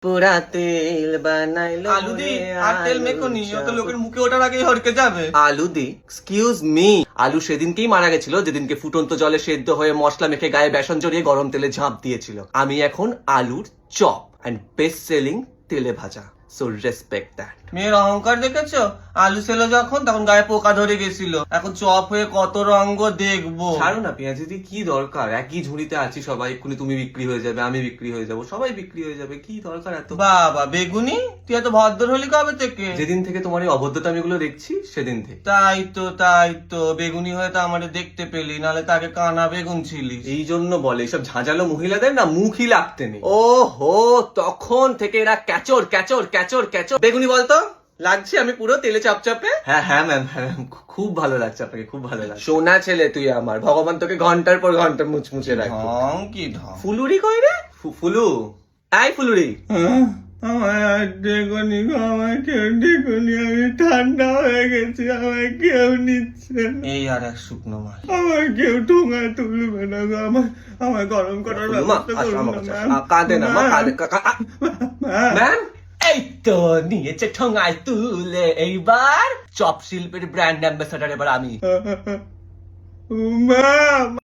পুরা তেল বানাইলো আলু দি আর তেল মেখো নি, ও তো লোকের মুখে ওঠার আগেই হড়কে যাবে। আলু দি এক্সকিউজ মি, আলু সেদিনকেই মারা গেছিল যেদিনকে ফুটন্ত জলে সেদ্ধ হয়ে মশলা মেখে গায়ে বেসন জড়িয়ে গরম তেলে ঝাঁপ দিয়েছিল। আমি এখন আলুর চপ এন্ড বেস্ট সেলিং তেলে ভাজা, সো রেসপেক্ট দ্যাট। মেয়ের অহংকার দেখেছো? আলু ছিল যখন তখন গায়ে পোকা ধরে গেছিল, এখন চপ হয়ে কত রঙ্গ দেখবো। ছাড়ো না পেঁয়াজি, কি দরকার? একই ঝুড়িতে আছি সবাই, এক্ষুনি তুমি বিক্রি হয়ে যাবে, আমি বিক্রি হয়ে যাবো, সবাই বিক্রি হয়ে যাবে, কি দরকার এত? বাবা বেগুনি, তুই এত ভদ্র হলি কবে থেকে? যেদিন থেকে তোমার এই অভদ্রতামিগুলো দেখছি সেদিন থেকে। তাই তো বেগুনি হয়ে তো আমারে দেখতে পেলি, নালে তাকে কানা বেগুন ছিলিস। এই জন্য বলে এইসব ঝাঁঝালো মহিলাদের না মুখই লাগতে নেই। ও হো, তখন থেকে এরা ক্যাচর ক্যাচর ক্যাচর ক্যাচর। বেগুনি বলতো লাগছে আমি পুরো তেলে চাপচাপে? হ্যাঁ হ্যাঁ ম্যাম, হ্যাঁ ম্যাম, খুব ভালো লাগছে আপনাকে, খুব ভালো লাগছে। সোনা ছেলে তুই আমার, ভগবান তোকে ঘন্টার পর ঘন্টা মুচমুচে রাখবে। ঢং কি ঢং। ফুলুরি কই রে? ফুলু, আই ফুলুরি। আমায় দেখুনি গো, আমায় কেউ দেখুনি, আমি ঠান্ডা হয়ে গেছি, আমায় কেউ নিচ্ছে না। এই আর এক শুকনো মাল। আমার কেউ ঠোঙায় তুলবে না গো, আমায় গরম করার ব্যবস্থা করুন না ম্যাম। কাঁদে না মা, কাঁদে। ম্যাম। ম্যাম এই তো নিয়েছে ঠোঙায় তুলে, এইবার চপ শিল্পের ব্র্যান্ড অ্যাম্বাসাডার এবার আমি। ম্যাম